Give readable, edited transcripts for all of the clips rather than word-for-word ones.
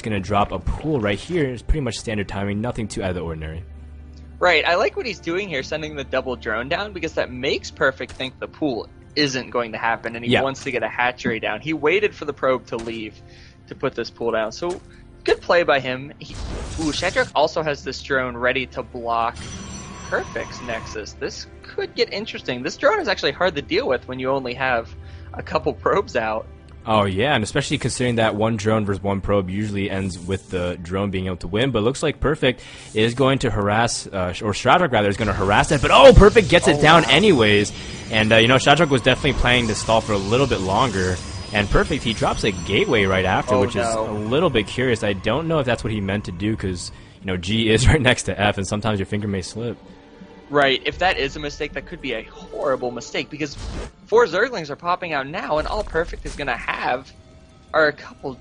going to drop a pool right here. It's pretty much standard timing, nothing too out of the ordinary. Right, I like what he's doing here, sending the double drone down, because that makes Perfect think the pool isn't going to happen, and he wants to get a hatchery down. He waited for the probe to leave to put this pool down, so good play by him. Shadrach also has this drone ready to block Perfect's Nexus. This could get interesting. This drone is actually hard to deal with when you only have a couple probes out. Oh yeah, and especially considering that one drone versus one probe usually ends with the drone being able to win, but it looks like Perfect is going to harass, or Shadrach rather, is going to harass it, but Perfect gets it down anyways, and you know, Shadrach was definitely planning to stall for a little bit longer, and Perfect, he drops a gateway right after, which is a little bit curious. I don't know if that's what he meant to do, because, you know, G is right next to F, and sometimes your finger may slip. Right, if that is a mistake, that could be a horrible mistake, because 4 Zerglings are popping out now, and all Perfect is going to have are a couple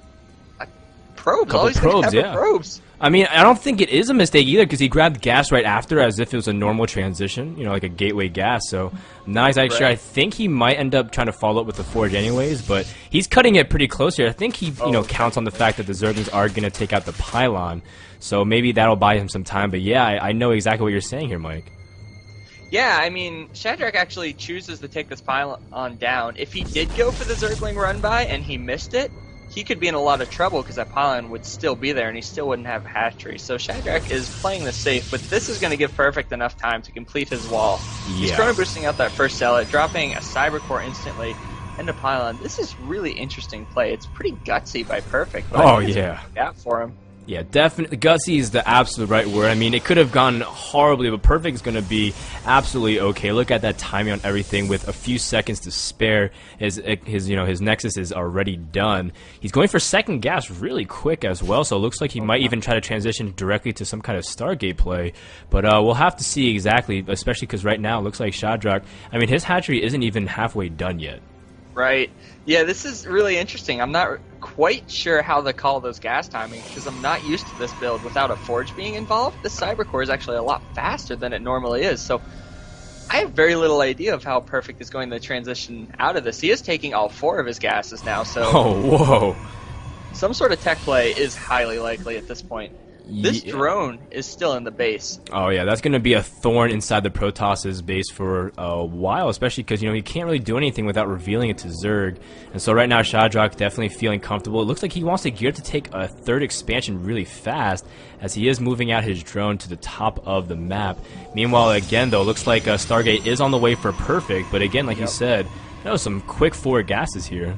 probes. Couple probes, yeah. Probes. I mean, I don't think it is a mistake either, because he grabbed gas right after as if it was a normal transition, you know, like a gateway gas, so I'm not exactly sure. I think he might end up trying to follow up with the Forge anyways, but he's cutting it pretty close here. I think he, you know, counts on the fact that the Zerglings are going to take out the pylon, so maybe that'll buy him some time, but yeah, I know exactly what you're saying here, Mike. Yeah, I mean, Shadrach actually chooses to take this pylon down. If he did go for the Zergling run-by and he missed it, he could be in a lot of trouble because that pylon would still be there and he still wouldn't have hatchery. So Shadrach is playing this safe, but this is going to give Perfect enough time to complete his wall. Yeah. He's chrono boosting out that first Zealot, dropping a Cyber Core instantly into pylon. This is really interesting play. It's pretty gutsy by Perfect. But yeah. For him. Yeah, definitely. Gutsy is the absolute right word. I mean, it could have gone horribly, but Perfect is going to be absolutely okay. Look at that timing on everything with a few seconds to spare. His Nexus is already done. He's going for second gas really quick as well, so it looks like he might even try to transition directly to some kind of Stargate play. But we'll have to see exactly, especially because right now it looks like Shadrach, I mean, his hatchery isn't even halfway done yet. Right. Yeah, this is really interesting. I'm not quite sure how to call those gas timings because I'm not used to this build without a Forge being involved. The Cyber Core is actually a lot faster than it normally is, so I have very little idea of how Perfect is going to transition out of this. He is taking all 4 of his gases now, so whoa. Some sort of tech play is highly likely at this point. This drone is still in the base. Oh yeah, that's going to be a thorn inside the Protoss's base for a while, especially because, you know, he can't really do anything without revealing it to Zerg. And so right now Shadrach definitely feeling comfortable. It looks like he wants to gear to take a 3rd expansion really fast as he is moving out his drone to the top of the map. Meanwhile, again though, looks like Stargate is on the way for Perfect, but again, like you said, some quick 4 gases here.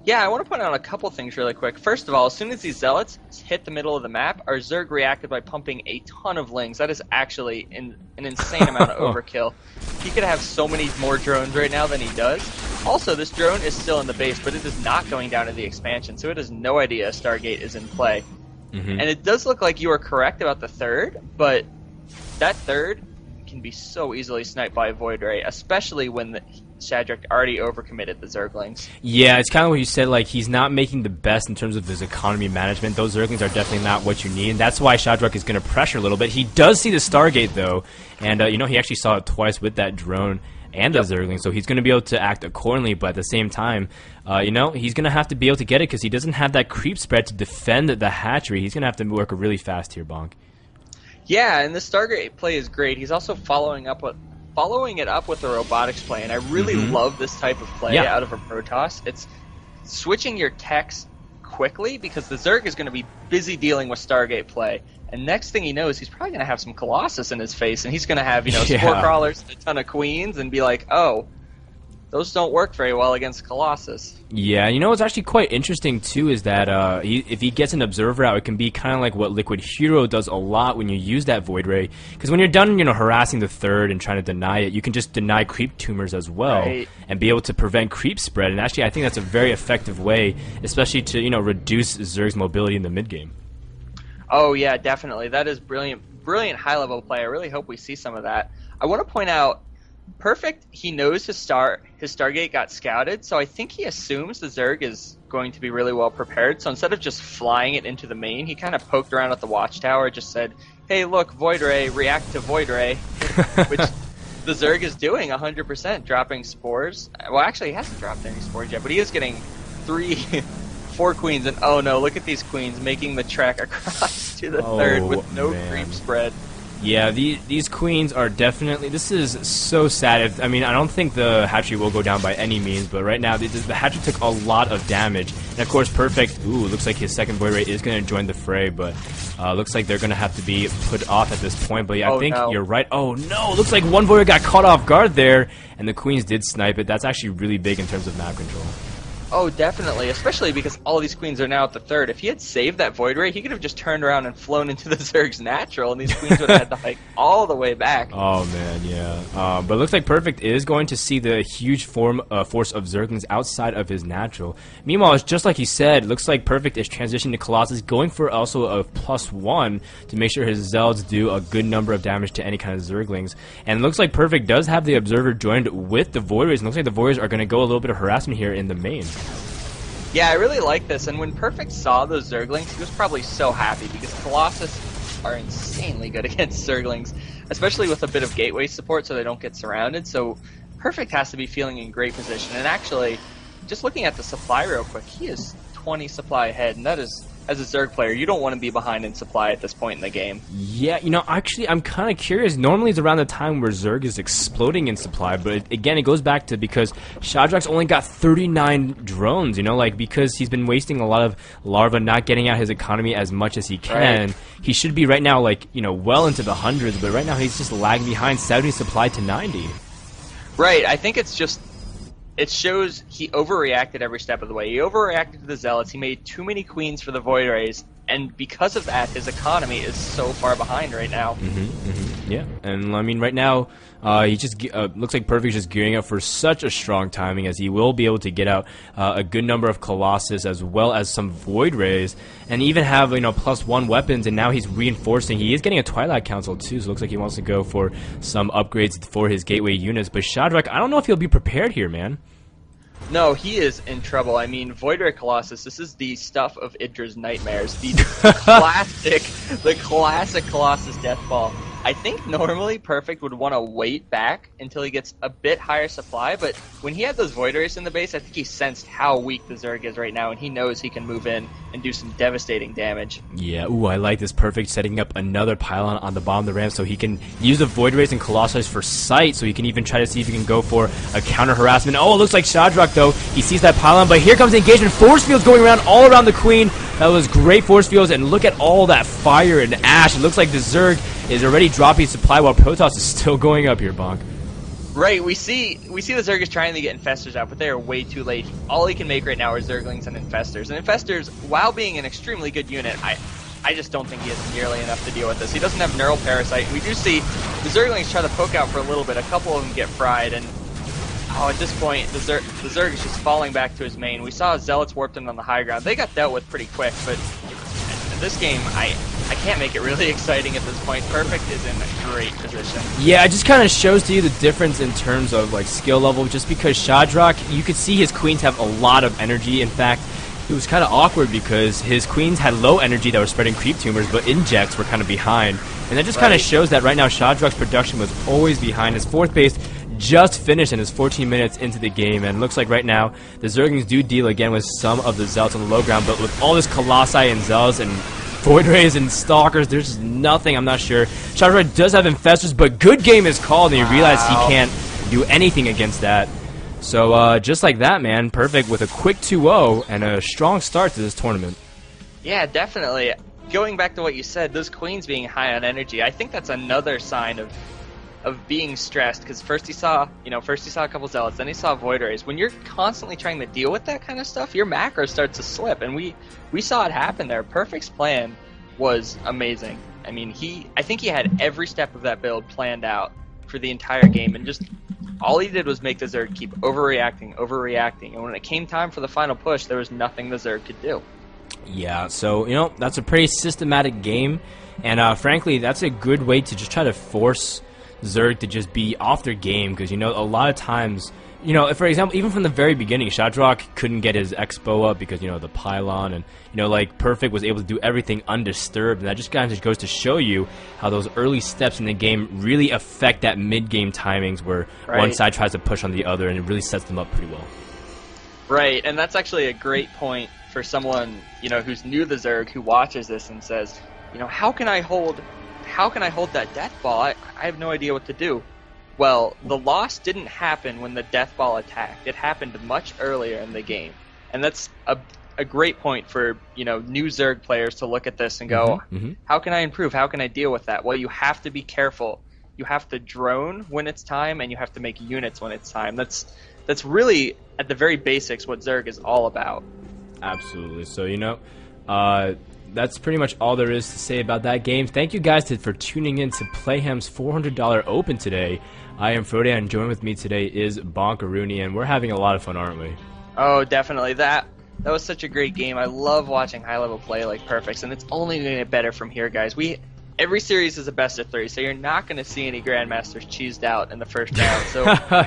Yeah, I want to point out a couple things really quick. First of all, as soon as these Zealots hit the middle of the map, our Zerg reacted by pumping a ton of Lings. That is actually an insane amount of overkill. He could have so many more drones right now than he does. Also, this drone is still in the base, but it is not going down to the expansion, so it has no idea Stargate is in play. And it does look like you are correct about the 3rd, but that 3rd can be so easily sniped by a Void Ray, especially when Shadrach already overcommitted the Zerglings. Yeah, it's kind of what you said, like, he's not making the best in terms of his economy management. Those Zerglings are definitely not what you need, and that's why Shadrach is going to pressure a little bit. He does see the Stargate, though, and, you know, he actually saw it twice with that drone and the Zergling, so he's going to be able to act accordingly, but at the same time, you know, he's going to have to be able to get it because he doesn't have that creep spread to defend the hatchery. He's going to have to work really fast here, Bonk. Yeah, and the Stargate play is great. He's also following it up with a robotics play, and I really love this type of play out of a Protoss. It's switching your techs quickly because the Zerg is going to be busy dealing with Stargate play, and next thing he knows, he's probably going to have some Colossus in his face, and he's going to have, you know, Spore Crawlers and a ton of Queens, and be like, oh, those don't work very well against Colossus. Yeah, you know what's actually quite interesting too is that if he gets an Observer out, it can be kind of like what Liquid Hero does a lot when you use that Void Ray. Because when you're done, you know, harassing the 3rd and trying to deny it, you can just deny creep tumors as well and be able to prevent creep spread. And actually, I think that's a very effective way, especially to, you know, reduce Zerg's mobility in the mid game. Oh yeah, definitely. That is brilliant high level play. I really hope we see some of that. I want to point out, Perfect, he knows his Stargate got scouted, so I think he assumes the Zerg is going to be really well prepared. So instead of just flying it into the main, he kind of poked around at the watchtower, just said, hey, look, Void Ray, react to Void Ray, which the Zerg is doing 100%, dropping spores. Well, actually, he hasn't dropped any spores yet, but he is getting 3-4 4 queens, and oh no, look at these queens making the trek across to the third with no creep spread. Yeah, these queens are definitely... This is so sad. I mean, I don't think the hatchery will go down by any means, but right now, the hatchery took a lot of damage. And of course, Perfect, ooh, looks like his second Void Ray is going to join the fray, but looks like they're going to have to be put off at this point. But yeah, I think you're right. Oh no, looks like one Void Ray got caught off guard there, and the queens did snipe it. That's actually really big in terms of map control. Oh, definitely, especially because all these queens are now at the third. If he had saved that Void Ray, he could have just turned around and flown into the Zerg's natural, and these queens would have had to hike all the way back. Oh, man, yeah. But it looks like Perfect is going to see the huge force of Zerglings outside of his natural. Meanwhile, it's just like he said, looks like Perfect is transitioning to Colossus, going for also a +1 to make sure his Zealots do a good number of damage to any kind of Zerglings. And it looks like Perfect does have the Observer joined with the Void Rays, and it looks like the Void Rays are going to go a little bit of harassment here in the main. Yeah, I really like this, and when Perfect saw those Zerglings, he was probably so happy, because Colossus are insanely good against Zerglings, especially with a bit of gateway support so they don't get surrounded, so Perfect has to be feeling in great position, and actually, just looking at the supply real quick, he is 20 supply ahead, and that is, as a Zerg player, you don't want to be behind in supply at this point in the game. Yeah, you know, actually, I'm kind of curious. Normally, it's around the time where Zerg is exploding in supply, but again, it goes back to because Shadrach's only got 39 drones, you know, like, because he's been wasting a lot of larva, not getting out his economy as much as he can. Right. He should be right now, like, you know, well into the hundreds, but right now he's just lagging behind 70 supply to 90. Right, I think it's just... It shows he overreacted every step of the way. He overreacted to the Zealots, he made too many queens for the Void Rays, and because of that, his economy is so far behind right now. Yeah, and I mean, right now, he just looks like Perfect's just gearing up for such a strong timing, as he will be able to get out a good number of Colossus as well as some Void Rays, and even have, you know, +1 weapons, and now he's reinforcing. He is getting a Twilight Council too, so it looks like he wants to go for some upgrades for his gateway units, but Shadrach, I don't know if he'll be prepared here, man. No, he is in trouble. I mean, Void Ray Colossus, this is the stuff of Idra's nightmares. The classic Colossus death ball. I think normally Perfect would want to wait back until he gets a bit higher supply, but when he had those Void Rays in the base, I think he sensed how weak the Zerg is right now, and he knows he can move in and do some devastating damage. Yeah, ooh, I like this. Perfect setting up another pylon on the bottom of the ramp so he can use the Void Rays and Colossus for sight, so he can even try to see if he can go for a counter harassment. Oh, it looks like Shadrach, though. He sees that pylon, but here comes the engagement. Force fields going around all around the Queen. That was great force fields, and look at all that fire and ash. It looks like the Zerg is already dropping supply while Protoss is still going up here, Bonk. Right, we see the Zerg is trying to get Infestors out, but they are way too late. All he can make right now are Zerglings and Infestors. And Infestors, while being an extremely good unit, I just don't think he has nearly enough to deal with this. He doesn't have Neural Parasite. We do see the Zerglings try to poke out for a little bit. A couple of them get fried, and at this point, the Zerg is just falling back to his main. We saw Zealots warped in on the high ground. They got dealt with pretty quick, but in this game, I can't make it really exciting at this point. Perfect is in a great position. Yeah, it just kind of shows to you the difference in terms of like skill level, just because Shadrach, you could see his queens have a lot of energy. In fact, it was kind of awkward because his queens had low energy that were spreading creep tumors, but injects were kind of behind. And that just kind of shows that right now Shadrach's production was always behind. His fourth base just finished and is 14 minutes into the game, and looks like right now the Zerglings do deal again with some of the Zealots on the low ground, but with all this Colossi and Zealots and Void Rays and Stalkers, there's just nothing. I'm not sure. Shadrach does have Infestors, but good game is called, and he realized he can't do anything against that. So just like that, man, Perfect with a quick 2-0 and a strong start to this tournament. Yeah, definitely. Going back to what you said, those queens being high on energy, I think that's another sign of being stressed, because first he saw a couple Zealots, then he saw Void Rays. When you're constantly trying to deal with that kind of stuff, your macro starts to slip, and we saw it happen there. Perfect's plan was amazing. I mean, I think he had every step of that build planned out for the entire game, and just all he did was make the Zerg keep overreacting, and when it came time for the final push, there was nothing the Zerg could do. Yeah, so, you know, that's a pretty systematic game, and frankly, that's a good way to just try to force Zerg to just be off their game, because, you know, a lot of times, you know, for example, even from the very beginning, Shadrach couldn't get his Expo up because, you know, the pylon, and, you know, like, Perfect was able to do everything undisturbed, and that just kind of goes to show you how those early steps in the game really affect that mid-game timings where one side tries to push on the other, and it really sets them up pretty well. Right, and that's actually a great point for someone, who's new to the Zerg, who watches this and says, how can I hold that death ball? I have no idea what to do. Well, the loss didn't happen when the death ball attacked. It happened much earlier in the game. And that's a great point for, new Zerg players to look at this and go, how can I improve? How can I deal with that? Well, you have to be careful. You have to drone when it's time, and you have to make units when it's time. That's really, at the very basics, what Zerg is all about. Absolutely. So, that's pretty much all there is to say about that game. Thank you guys for tuning in to Playhem's $400 Open today. I am Frode, and joining with me today is Bonkaroonie, and we're having a lot of fun, aren't we? Oh, definitely. That was such a great game. I love watching high-level play like Perfects, and it's only going to get better from here, guys. Every series is a best of 3, so you're not going to see any Grandmasters cheesed out in the first round. So,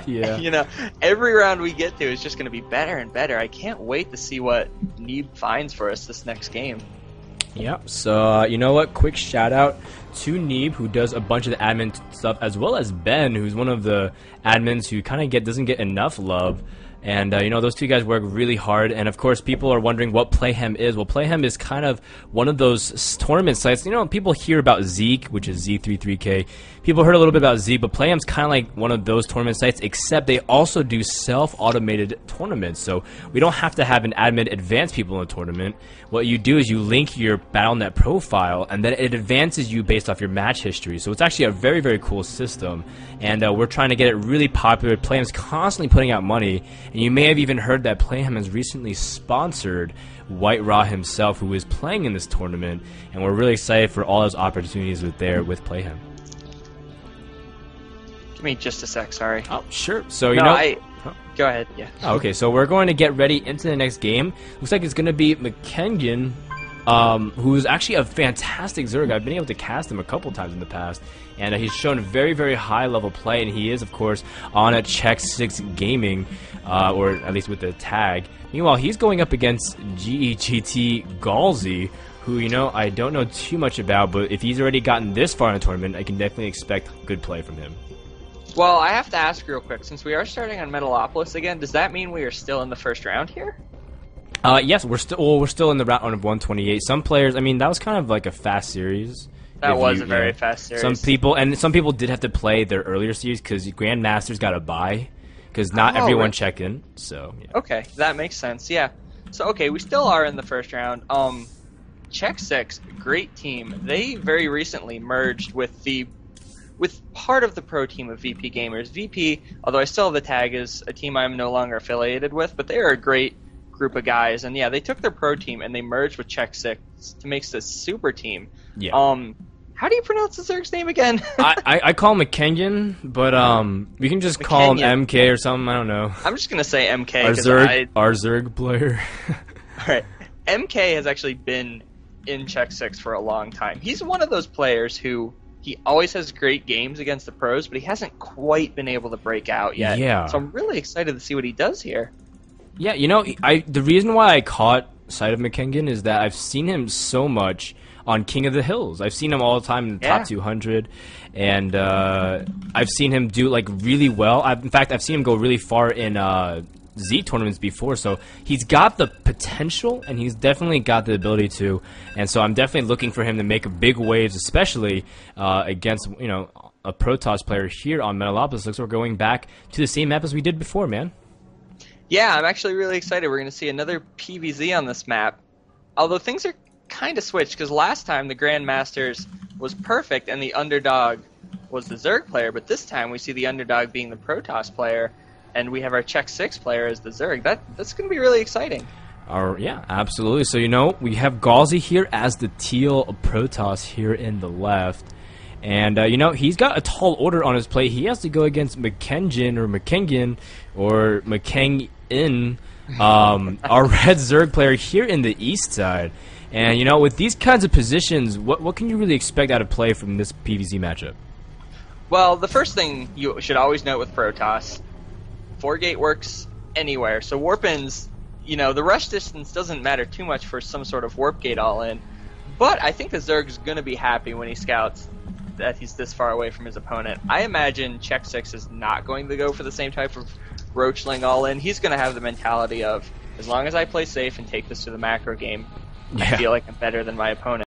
yeah. Every round we get to is just going to be better and better. I can't wait to see what Neeb finds for us this next game. Yep. So, you know what? Quick shout out to Neeb, who does a bunch of the admin stuff, as well as Ben, who's one of the admins who kind of doesn't get enough love. And, those two guys work really hard. And, of course, people are wondering what Playhem is. Well, Playhem is kind of one of those tournament sites. People hear about Zeke, which is Z33K. People heard a little bit about Zeke, but Playhem's kind of like one of those tournament sites, except they also do self-automated tournaments. So we don't have to have an admin advance people in a tournament. What you do is you link your Battle.net profile, and then it advances you based off your match history. So it's actually a very, very cool system. And we're trying to get it really popular. Playhem's constantly putting out money. And you may have even heard that Playhem has recently sponsored White Raw himself, who is playing in this tournament, and we're really excited for all those opportunities with Playhem. Give me just a sec, sorry. Oh, sure. So, Go ahead, yeah. Oh, okay, so we're going to get ready into the next game. Looks like it's going to be McKengen, who's actually a fantastic Zerg. I've been able to cast him a couple times in the past, and he's shown very, very high-level play, and he is, of course, on a Check 6 Gaming, or at least with the tag. Meanwhile, he's going up against GEGT Galsy, who, I don't know too much about, but if he's already gotten this far in the tournament, I can definitely expect good play from him. Well, I have to ask real quick, since we are starting on Metalopolis again, does that mean we are still in the first round here? Yes, we're still in the round of 128. Some players, that was kind of like a fast series. That was a very fast series. Some people did have to play their earlier series because Grandmasters got a bye because not everyone checked in. So yeah. Okay, that makes sense. Yeah. So okay, we still are in the first round. Check 6, great team. They very recently merged with part of the pro team of VP Gamers. VP, although I still have the tag, is a team I'm no longer affiliated with, but they are a great group of guys. And yeah, they took their pro team and they merged with Check 6 to make this super team. Yeah. How do you pronounce the Zerg's name again? I call him McKengen, but we can just call him MK or something. I don't know. I'm just gonna say MK. Our Zerg player. All right. MK has actually been in Check 6 for a long time. He's one of those players who he always has great games against the pros, but he hasn't quite been able to break out yet. Yeah. So I'm really excited to see what he does here. Yeah, the reason why I caught sight of McKengen is that I've seen him so much on King of the Hills. I've seen him all the time in the top 200, and I've seen him do really well. In fact, I've seen him go really far in Z tournaments before, so he's got the potential and he's definitely got the ability to, and so I'm definitely looking for him to make big waves, especially against a Protoss player here on Metalopolis. Looks like we're going back to the same map as we did before, man. Yeah, I'm actually really excited. We're going to see another PvZ on this map, although things are kind of switched because last time the Grandmasters was perfect and the underdog was the Zerg player, but this time we see the underdog being the Protoss player, and we have our Check 6 player as the Zerg. That's going to be really exciting. Yeah, absolutely. So, we have Galsy here as the teal Protoss here in the left. And, he's got a tall order on his plate. He has to go against McKengen or McKengin, our red Zerg player here in the east side. And, with these kinds of positions, what can you really expect out of play from this PvZ matchup? Well, the first thing you should always note with Protoss, 4-gate works anywhere. So warp-ins, the rush distance doesn't matter too much for some sort of warp gate all-in. But I think the Zerg's going to be happy when he scouts that he's this far away from his opponent. I imagine Check 6 is not going to go for the same type of roachling all-in. He's going to have the mentality of, as long as I play safe and take this to the macro game, I Yeah. feel like I'm better than my opponent.